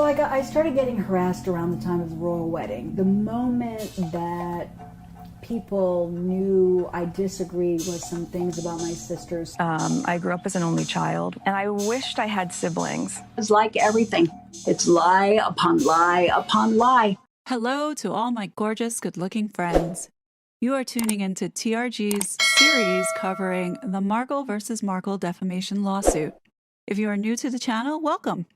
So I started getting harassed around the time of the royal wedding. The moment that people knew I disagreed with some things about my sisters. I grew up as an only child, and I wished I had siblings. It's like everything. It's lie upon lie upon lie. Hello to all my gorgeous, good-looking friends. You are tuning into TRG's series covering the Markle vs.Markle defamation lawsuit. If you are new to the channel, welcome.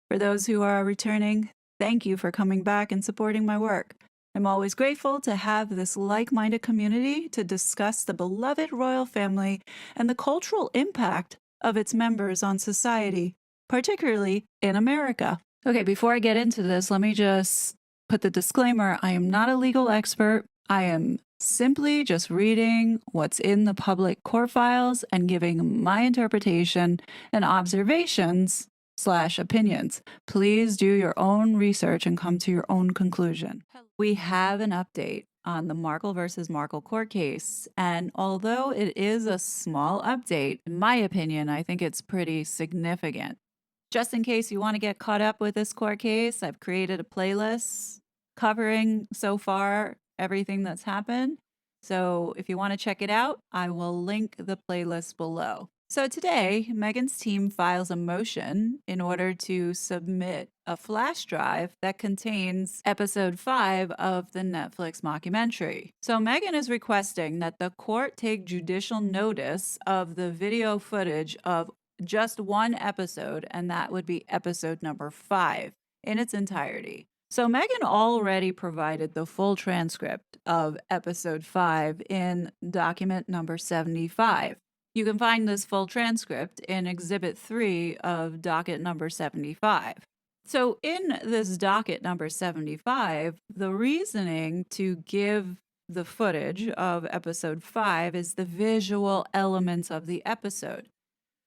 For those who are returning, thank you for coming back and supporting my work. I'm always grateful to have this like-minded community to discuss the beloved royal family and the cultural impact of its members on society, particularly in America. Okay, before I get into this, let me just put the disclaimer. I am not a legal expert. I am simply just reading what's in the public court files and giving my interpretation and observations / opinions. Please do your own research and come to your own conclusion. We have an update on the Markle vs.Markle court case, and although it is a small update, in my opinion, I think it's pretty significant. Just in case you want to get caught up with this court case, I've created a playlist covering so far everything that's happened. So if you want to check it out, I will link the playlist below. So today, Meghan's team files a motion in order to submit a flash drive that contains episode 5 of the Netflix mockumentary. So Meghan is requesting that the court take judicial notice of the video footage of just one episode, and that would be episode number 5 in its entirety. So Meghan already provided the full transcript of episode 5 in document number 75. You can find this full transcript in Exhibit 3 of docket number 75. So in this docket number 75, the reasoning to give the footage of episode 5 is the visual elements of the episode.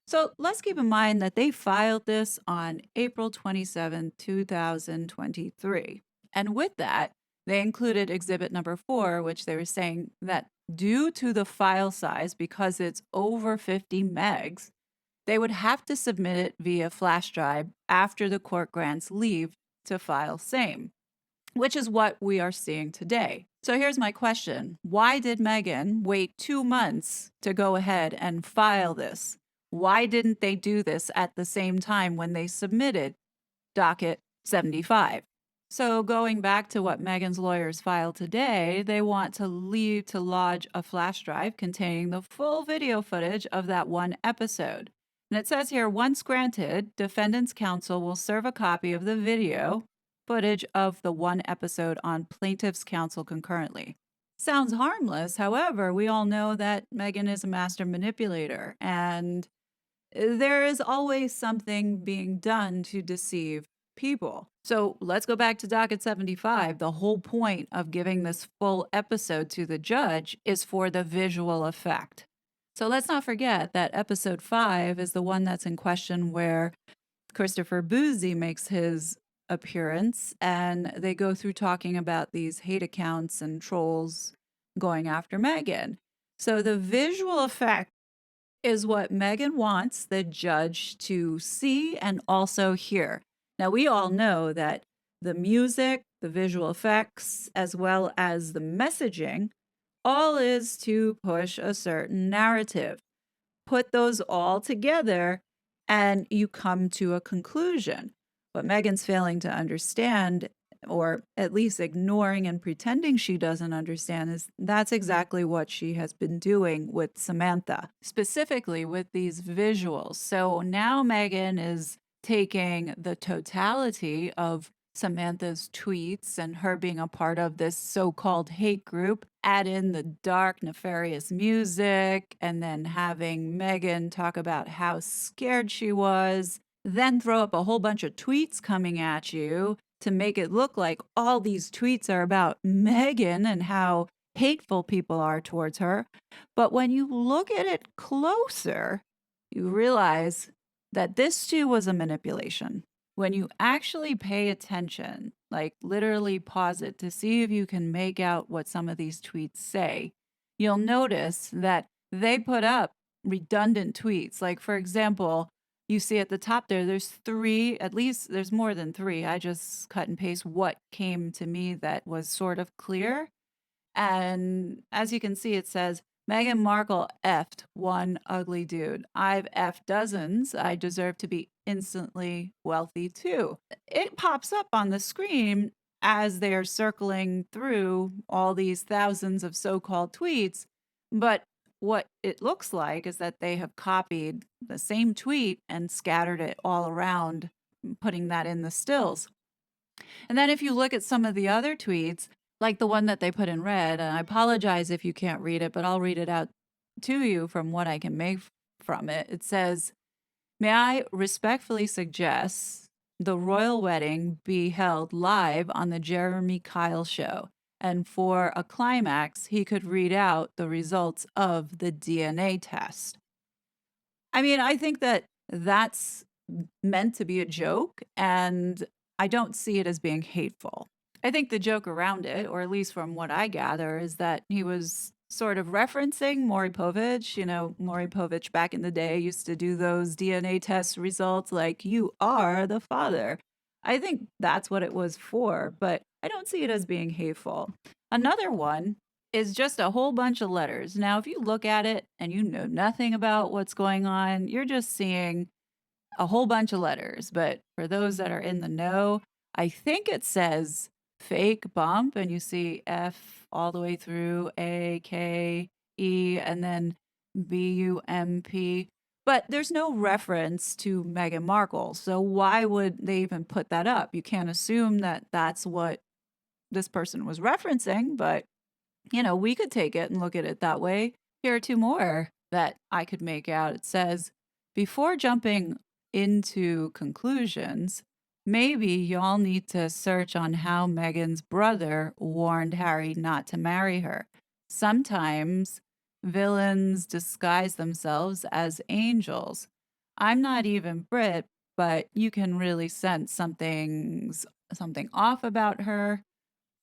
So let's keep in mind that they filed this on April 27, 2023. And with that, they included exhibit number 4, which they were saying that due to the file size, because it's over 50 megs, they would have to submit it via flash drive after the court grants leave to file same, which is what we are seeing today. So here's my question. Why did Meghan wait 2 months to go ahead and file this? Why didn't they do this at the same time when they submitted docket 75? So going back to what Meghan's lawyers filed today, they want to leave to lodge a flash drive containing the full video footage of that one episode. And it says here, once granted, defendant's counsel will serve a copy of the video footage of the one episode on plaintiff's counsel concurrently. Sounds harmless. However, we all know that Meghan is a master manipulator, and there is always something being done to deceive people. So let's go back to docket 75. The whole point of giving this full episode to the judge is for the visual effect. So let's not forget that episode 5 is the one that's in question where Christopher Boozy makes his appearance, and they go through talking about these hate accounts and trolls going after Meghan. So the visual effect is what Meghan wants the judge to see and also hear. Now, we all know that the music, the visual effects, as well as the messaging, all is to push a certain narrative. Put those all together and you come to a conclusion. What Meghan's failing to understand, or at least ignoring and pretending she doesn't understand, is that's exactly what she has been doing with Samantha, specifically with these visuals. So now Meghan is taking the totality of Samantha's tweets and her being a part of this so-called hate group, add in the dark, nefarious music, and then having Meghan talk about how scared she was, then throw up a whole bunch of tweets coming at you to make it look like all these tweets are about Meghan and how hateful people are towards her. But when you look at it closer, you realize that this too was a manipulation. When you actually pay attention, like literally pause it to see if you can make out what some of these tweets say, you'll notice that they put up redundant tweets. Like, for example, you see at the top there's three, at least there's more than three. I just cut and paste what came to me that was sort of clear. And as you can see, it says, Meghan Markle effed one ugly dude. I've effed dozens. I deserve to be instantly wealthy too. It pops up on the screen as they are circling through all these thousands of so-called tweets. But what it looks like is that they have copied the same tweet and scattered it all around, putting that in the stills. And then if you look at some of the other tweets, like the one that they put in red, and I apologize if you can't read it, but I'll read it out to you from what I can make from it. It says, may I respectfully suggest the royal wedding be held live on the Jeremy Kyle show. And for a climax, he could read out the results of the DNA test. I mean, I think that that's meant to be a joke, and I don't see it as being hateful. I think the joke around it, or at least from what I gather, is that he was sort of referencing Maury Povich. You know, Maury Povich back in the day used to do those DNA test results like, you are the father. I think that's what it was for, but I don't see it as being hateful. Another one is just a whole bunch of letters. Now, if you look at it and you know nothing about what's going on, you're just seeing a whole bunch of letters. But for those that are in the know, I think it says fake bump, and you see F all the way through A, K, E, and then BUMP. But there's no reference to Meghan Markle. So why would they even put that up? You can't assume that that's what this person was referencing, but you know, we could take it and look at it that way. Here are two more that I could make out. It says, before jumping into conclusions, maybe y'all need to search on how Meghan's brother warned Harry not to marry her. Sometimes villains disguise themselves as angels. I'm not even Brit, but you can really sense something off about her,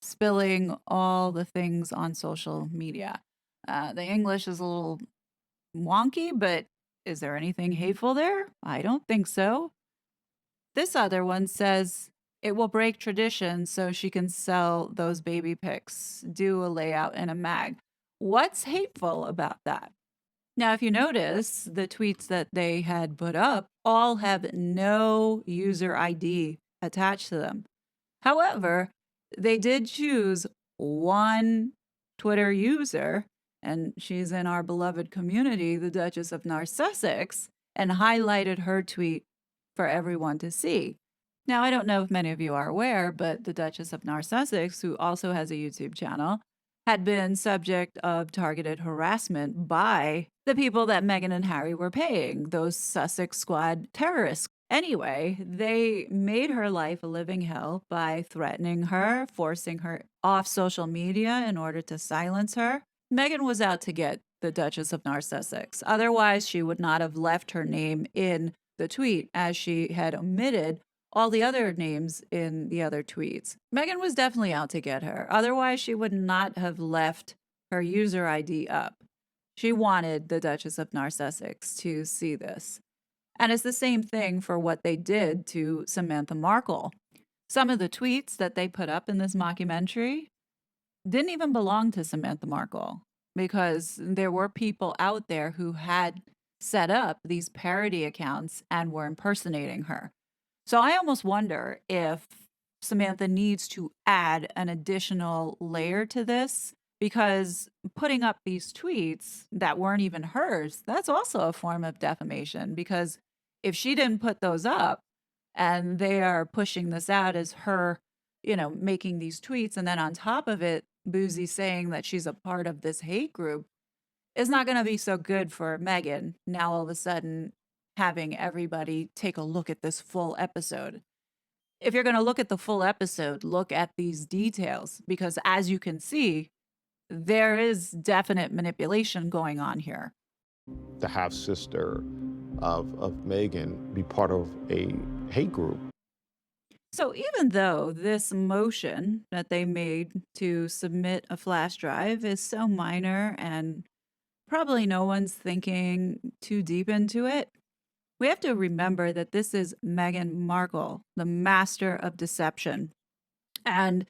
spilling all the things on social media. The English is a little wonky, but is there anything hateful there? I don't think so. This other one says, it will break tradition so she can sell those baby pics, do a layout in a mag. What's hateful about that? Now, if you notice, the tweets that they had put up all have no user ID attached to them. However, they did choose one Twitter user, and she's in our beloved community, the Duchess of Narcissus, and highlighted her tweet for everyone to see. Now, I don't know if many of you are aware, but the Duchess of Narcissus, who also has a YouTube channel, had been subject of targeted harassment by the people that Meghan and Harry were paying, those Sussex Squad terrorists. Anyway, they made her life a living hell by threatening her, forcing her off social media in order to silence her. Meghan was out to get the Duchess of Narcissus. Otherwise, she would not have left her name in the tweet, as she had omitted all the other names in the other tweets. Meghan was definitely out to get her. Otherwise, she would not have left her user ID up. She wanted the Duchess of Narcissus to see this. And it's the same thing for what they did to Samantha Markle. Some of the tweets that they put up in this mockumentary didn't even belong to Samantha Markle, because there were people out there who had set up these parody accounts and were impersonating her. So I almost wonder if Samantha needs to add an additional layer to this, because putting up these tweets that weren't even hers, that's also a form of defamation. Because if she didn't put those up and they are pushing this out as her, you know, making these tweets, and then on top of it, Boozy saying that she's a part of this hate group, it's not going to be so good for Meghan now all of a sudden having everybody take a look at this full episode. If you're going to look at the full episode, look at these details, because as you can see, there is definite manipulation going on here. The half sister of Meghan be part of a hate group. So even though this motion that they made to submit a flash drive is so minor and probably no one's thinking too deep into it, We have to remember that this is Meghan Markle, the master of deception. And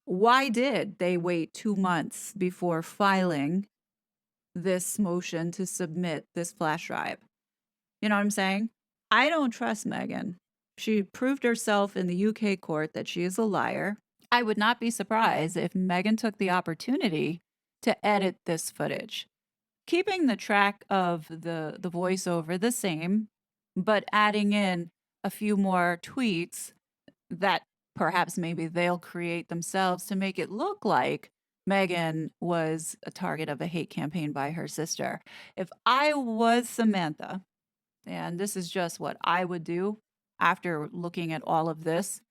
why did they wait 2 months before filing this motion to submit this flash drive? You know what I'm saying? I don't trust Meghan. She proved herself in the UK court that she is a liar. I would not be surprised if Meghan took the opportunity to edit this footage, keeping the track of the voiceover the same, but adding in a few more tweets that perhaps maybe they'll create themselves to make it look like Meghan was a target of a hate campaign by her sister. If I was Samantha, and this is just what I would do after looking at all of this,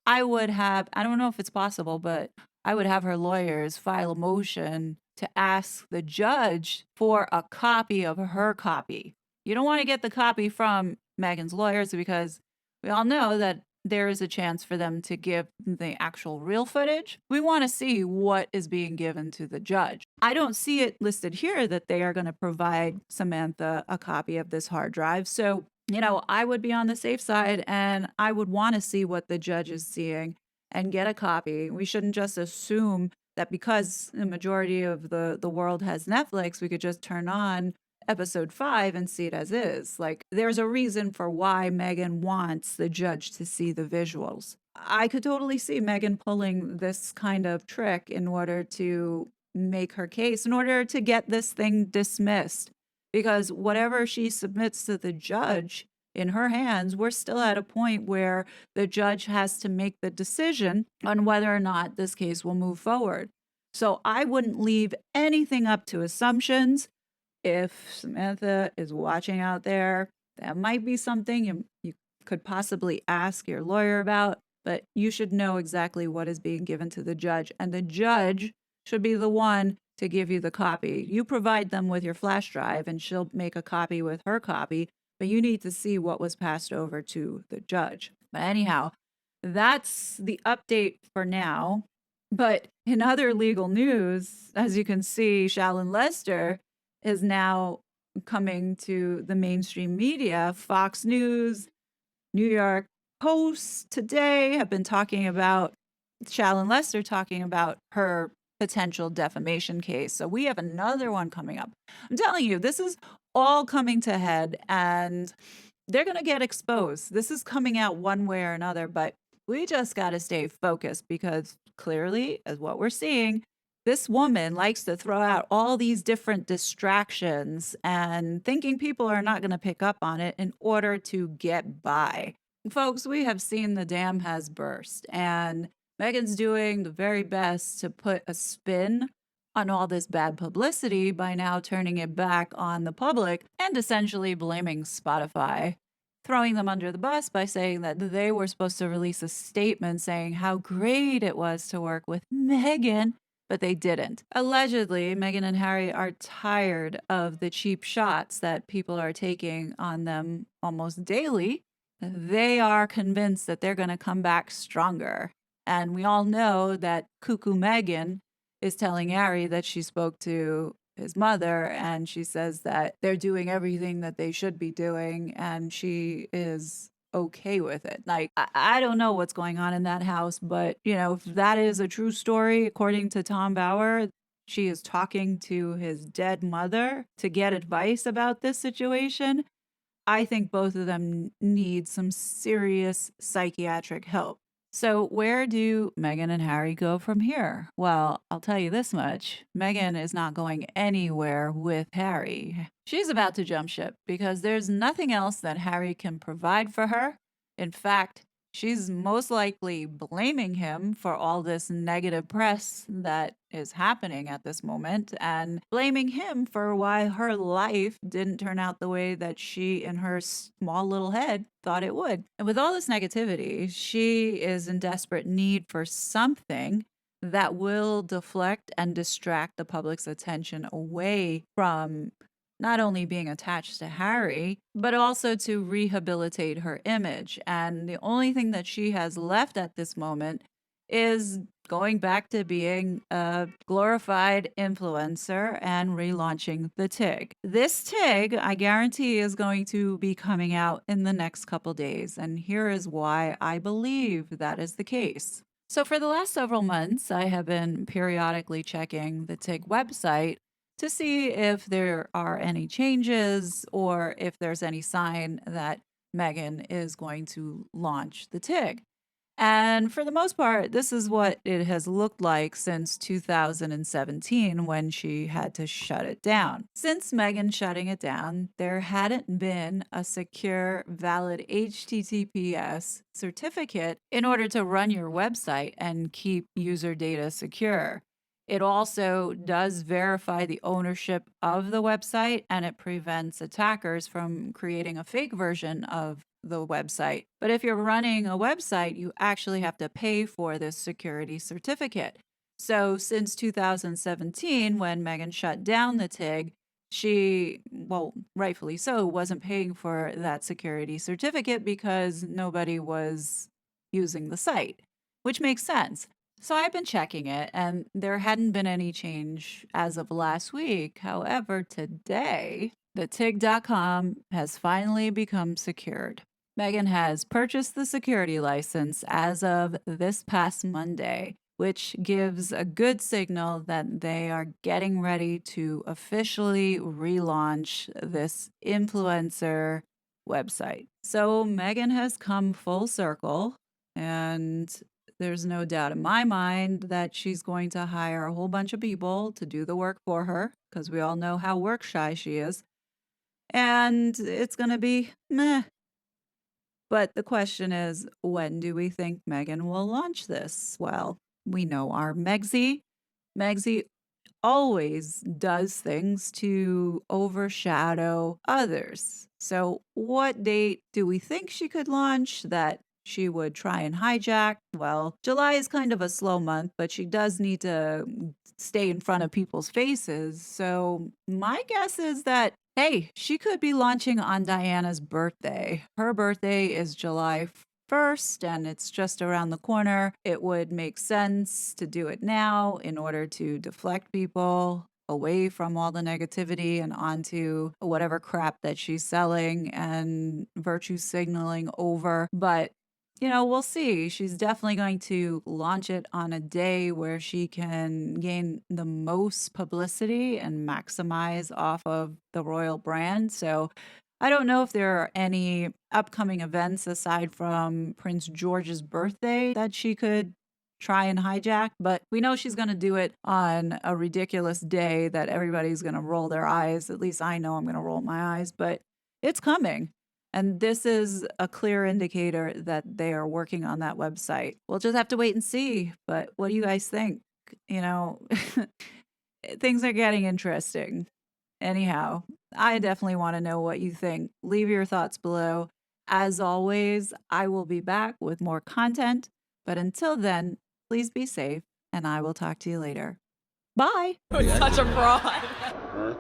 I would have, I don't know if it's possible, but I would have her lawyers file a motion to ask the judge for a copy of her copy. You don't want to get the copy from Meghan's lawyers because we all know that there is a chance for them to give the actual real footage. We want to see what is being given to the judge. I don't see it listed here that they are going to provide Samantha a copy of this hard drive. So, you know, I would be on the safe side and I would want to see what the judge is seeing and get a copy. We shouldn't just assume that because the majority of the world has Netflix, we could just turn on episode 5 and see it as is. Like, there's a reason for why Meghan wants the judge to see the visuals. I could totally see Meghan pulling this kind of trick in order to make her case, in order to get this thing dismissed. Because whatever she submits to the judge in her hands, we're still at a point where the judge has to make the decision on whether or not this case will move forward. So I wouldn't leave anything up to assumptions. If Samantha is watching out there, that might be something you could possibly ask your lawyer about, but you should know exactly what is being given to the judge, and the judge should be the one to give you the copy. You provide them with your flash drive and she'll make a copy with her copy, but you need to see what was passed over to the judge. But anyhow, that's the update for now. But in other legal news, as you can see, Shallon Lester is now coming to the mainstream media. Fox News, New York Post today have been talking about Shallon Lester talking about her potential defamation case. So we have another one coming up. I'm telling you, this is all coming to head and they're going to get exposed. This is coming out one way or another, but we just got to stay focused because clearly, as what we're seeing, this woman likes to throw out all these different distractions and thinking people are not going to pick up on it in order to get by. Folks, we have seen the dam has burst, and Meghan's doing the very best to put a spin on all this bad publicity by now turning it back on the public and essentially blaming Spotify, throwing them under the bus by saying that they were supposed to release a statement saying how great it was to work with Meghan, but they didn't. Allegedly, Meghan and Harry are tired of the cheap shots that people are taking on them almost daily. They are convinced that they're going to come back stronger. And we all know that Cuckoo Meghan is telling Harry that she spoke to his mother and she says that they're doing everything that they should be doing and she is okay with it. Like, I don't know what's going on in that house, but, you know, if that is a true story, according to Tom Bauer, she is talking to his dead mother to get advice about this situation. I think both of them need some serious psychiatric help. So where do Meghan and Harry go from here? Well, I'll tell you this much. Meghan is not going anywhere with Harry. She's about to jump ship because there's nothing else that Harry can provide for her. In fact, she's most likely blaming him for all this negative press that is happening at this moment and blaming him for why her life didn't turn out the way that she in her small little head thought it would. And with all this negativity, she is in desperate need for something that will deflect and distract the public's attention away from not only being attached to Harry, but also to rehabilitate her image. And the only thing that she has left at this moment is going back to being a glorified influencer and relaunching the TIG. This TIG, I guarantee, is going to be coming out in the next couple days, and here is why I believe that is the case. So for the last several months, I have been periodically checking the TIG website to see if there are any changes or if there's any sign that Megan is going to launch the TIG. And for the most part, this is what it has looked like since 2017 when she had to shut it down. Since Megan shutting it down, there hadn't been a secure, valid HTTPS certificate in order to run your website and keep user data secure. It also does verify the ownership of the website, and it prevents attackers from creating a fake version of the website. But if you're running a website, you actually have to pay for this security certificate. So since 2017, when Megan shut down the TIG, she, well, rightfully so, wasn't paying for that security certificate because nobody was using the site, which makes sense. So I've been checking it, and there hadn't been any change as of last week. However, today, the TIG.com has finally become secured. Megan has purchased the security license as of this past Monday, which gives a good signal that they are getting ready to officially relaunch this influencer website. So Megan has come full circle, and there's no doubt in my mind that she's going to hire a whole bunch of people to do the work for her, because we all know how work shy she is. And it's going to be meh. But the question is, when do we think Megan will launch this? Well, we know our Megsy. Megsy always does things to overshadow others. So, what date do we think she could launch that she would try and hijack? Well, July is kind of a slow month, but she does need to stay in front of people's faces. So, my guess is that, hey, she could be launching on Diana's birthday. Her birthday is July 1st, and it's just around the corner. It would make sense to do it now in order to deflect people away from all the negativity and onto whatever crap that she's selling and virtue signaling over. But we'll see. She's definitely going to launch it on a day where she can gain the most publicity and maximize off of the royal brand. So I don't know if there are any upcoming events aside from Prince George's birthday that she could try and hijack, but we know she's going to do it on a ridiculous day that everybody's going to roll their eyes. At least I know I'm going to roll my eyes, but it's coming. And this is a clear indicator that they are working on that website. We'll just have to wait and see. But what do you guys think? Things are getting interesting. Anyhow, I definitely want to know what you think. Leave your thoughts below. As always, I will be back with more content. But until then, please be safe, and I will talk to you later. Bye. Such a fraud.